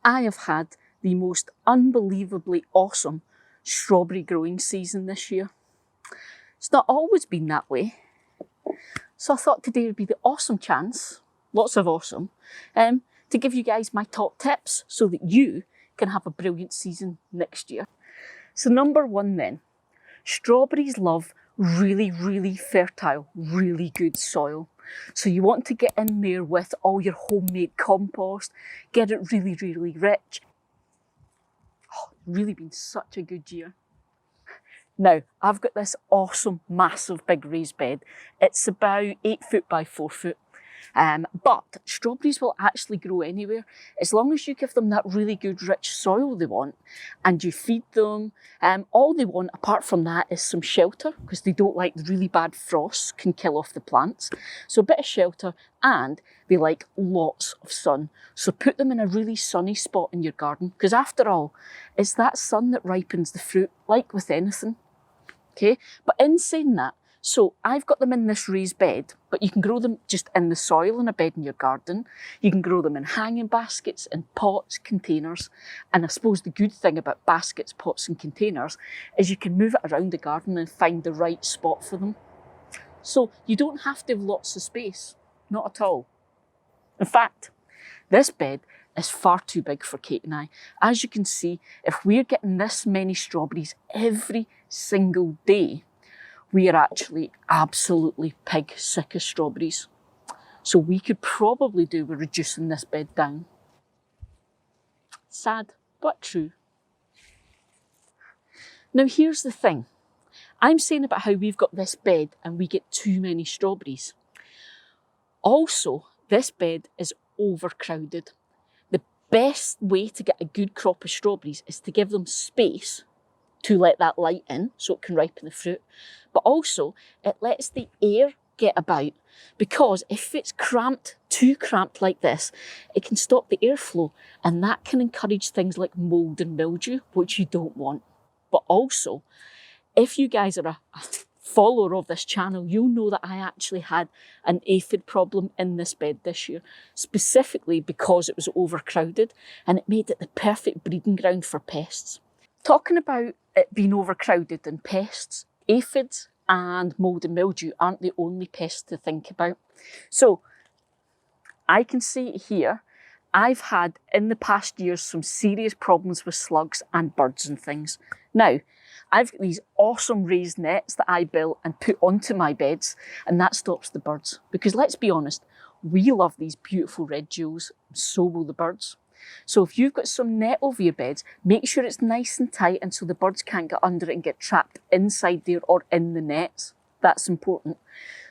I have had the most unbelievably awesome strawberry growing season this year. It's not always been that way. So I thought today would be the awesome chance, lots of awesome, to give you guys my top tips so that you can have a brilliant season next year. So number one then, strawberries love really, really fertile, really good soil. So you want to get in there with all your homemade compost, get it really, really rich. Oh, really been such a good year. Now, I've got this awesome, massive, big raised bed. It's about 8 foot by 4 foot. But strawberries will actually grow anywhere as long as you give them that really good rich soil they want and you feed them. All they want apart from that is some shelter, because they don't like the really bad frosts can kill off the plants. So a bit of shelter, and they like lots of sun. So put them in a really sunny spot in your garden, because after all, it's that sun that ripens the fruit, like with anything. Okay, but in saying that, so I've got them in this raised bed, but you can grow them just in the soil in a bed in your garden. You can grow them in hanging baskets, in pots, containers. And I suppose the good thing about baskets, pots and containers is you can move it around the garden and find the right spot for them. So you don't have to have lots of space, not at all. In fact, this bed is far too big for Kate and I. As you can see, if we're getting this many strawberries every single day, we are actually absolutely pig sick of strawberries. So we could probably do with reducing this bed down. Sad, but true. Now here's the thing. I'm saying about how we've got this bed and we get too many strawberries. Also, this bed is overcrowded. The best way to get a good crop of strawberries is to give them space to let that light in so it can ripen the fruit. But also, it lets the air get about, because if it's cramped, too cramped like this, it can stop the airflow, and that can encourage things like mold and mildew, which you don't want. But also, if you guys are a follower of this channel, you'll know that I actually had an aphid problem in this bed this year, specifically because it was overcrowded, and it made it the perfect breeding ground for pests. Talking about it being overcrowded and pests, aphids and mold and mildew aren't the only pests to think about. So I can see here, I've had in the past years some serious problems with slugs and birds and things. Now, I've got these awesome raised nets that I built and put onto my beds, and that stops the birds. Because let's be honest, we love these beautiful red jewels, so will the birds. So if you've got some net over your beds, make sure it's nice and tight and so the birds can't get under it and get trapped inside there or in the nets. That's important.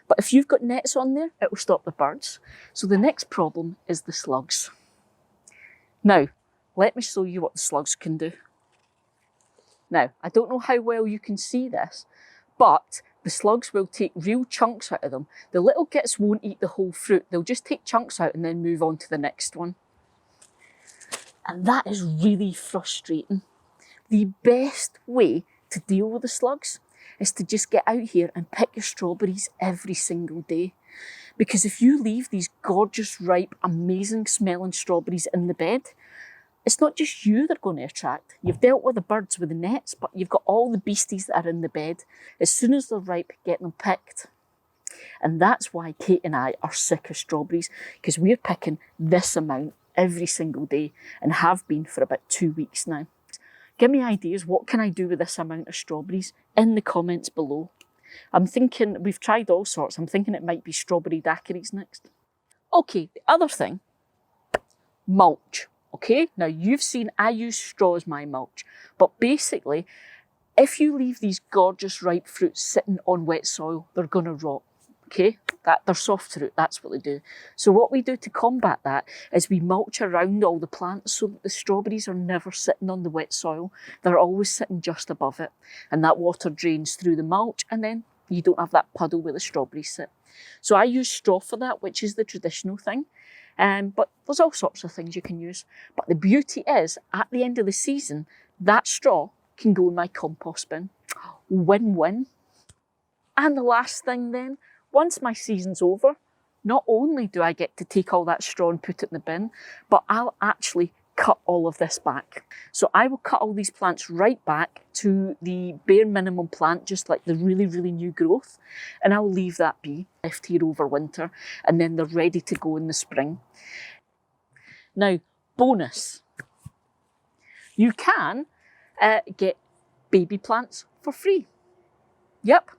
But if you've got nets on there, it will stop the birds. So the next problem is the slugs. Now, let me show you what the slugs can do. Now, I don't know how well you can see this, but the slugs will take real chunks out of them. The little gits won't eat the whole fruit. They'll just take chunks out and then move on to the next one. And that is really frustrating. The best way to deal with the slugs is to just get out here and pick your strawberries every single day. Because if you leave these gorgeous, ripe, amazing smelling strawberries in the bed, it's not just you they're going to attract. You've dealt with the birds with the nets, but you've got all the beasties that are in the bed. As soon as they're ripe, get them picked. And that's why Kate and I are sick of strawberries, because we're picking this amount every single day and have been for about 2 weeks now. Give me ideas, what can I do with this amount of strawberries in the comments below. I'm thinking, we've tried all sorts, I'm thinking it might be strawberry daiquiris next. Okay, the other thing, mulch. Okay, now you've seen I use straw as my mulch, but basically, if you leave these gorgeous ripe fruits sitting on wet soil, they're gonna rot. Okay, they're soft fruit, that's what they do. So what we do to combat that is we mulch around all the plants so that the strawberries are never sitting on the wet soil. They're always sitting just above it. And that water drains through the mulch, and then you don't have that puddle where the strawberries sit. So I use straw for that, which is the traditional thing. But there's all sorts of things you can use. But the beauty is, at the end of the season, that straw can go in my compost bin. Win-win. And the last thing then, once my season's over, not only do I get to take all that straw and put it in the bin, but I'll actually cut all of this back. So I will cut all these plants right back to the bare minimum plant, just like the really, really new growth. And I'll leave that be, left here over winter, and then they're ready to go in the spring. Now, bonus. You can get baby plants for free. Yep.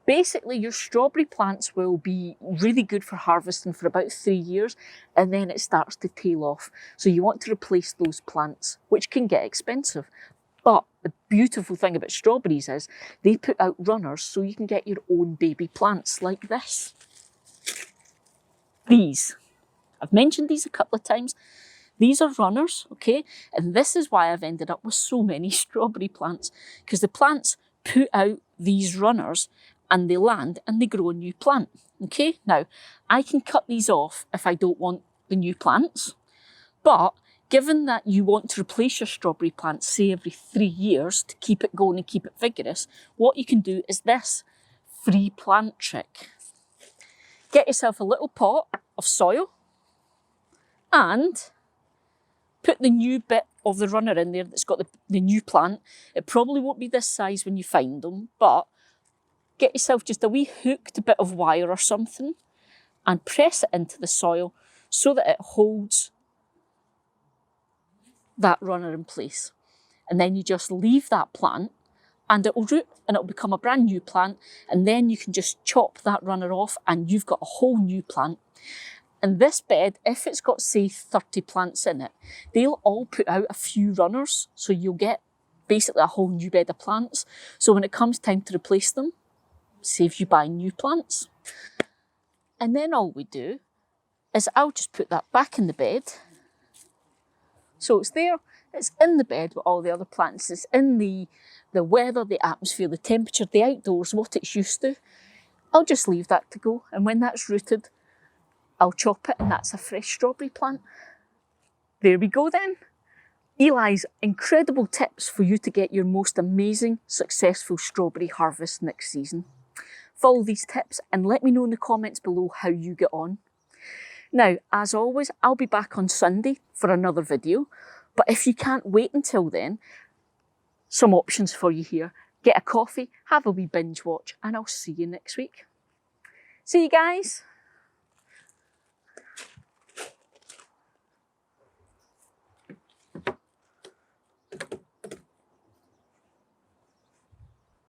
Basically, your strawberry plants will be really good for harvesting for about 3 years, and then it starts to tail off. So you want to replace those plants, which can get expensive. But the beautiful thing about strawberries is they put out runners so you can get your own baby plants like this. These. I've mentioned these a couple of times. These are runners, okay? And this is why I've ended up with so many strawberry plants, because the plants put out these runners and they land and they grow a new plant, okay? Now, I can cut these off if I don't want the new plants, but given that you want to replace your strawberry plants, say every 3 years to keep it going and keep it vigorous, what you can do is this free plant trick. Get yourself a little pot of soil and put the new bit of the runner in there that's got the new plant. It probably won't be this size when you find them, but get yourself just a wee hooked bit of wire or something and press it into the soil so that it holds that runner in place. And then you just leave that plant and it will root and it will become a brand new plant. And then you can just chop that runner off and you've got a whole new plant. And this bed, if it's got, say, 30 plants in it, they'll all put out a few runners. So you'll get basically a whole new bed of plants. So when it comes time to replace them, saves you buying new plants. And then all we do is I'll just put that back in the bed. So it's there, it's in the bed with all the other plants. It's in the weather, the atmosphere, the temperature, the outdoors, what it's used to. I'll just leave that to go. And when that's rooted, I'll chop it and that's a fresh strawberry plant. There we go then. Eli's incredible tips for you to get your most amazing, successful strawberry harvest next season. Follow these tips and let me know in the comments below how you get on. Now, as always, I'll be back on Sunday for another video, but if you can't wait until then, some options for you here. Get a coffee, have a wee binge watch, and I'll see you next week. See you guys.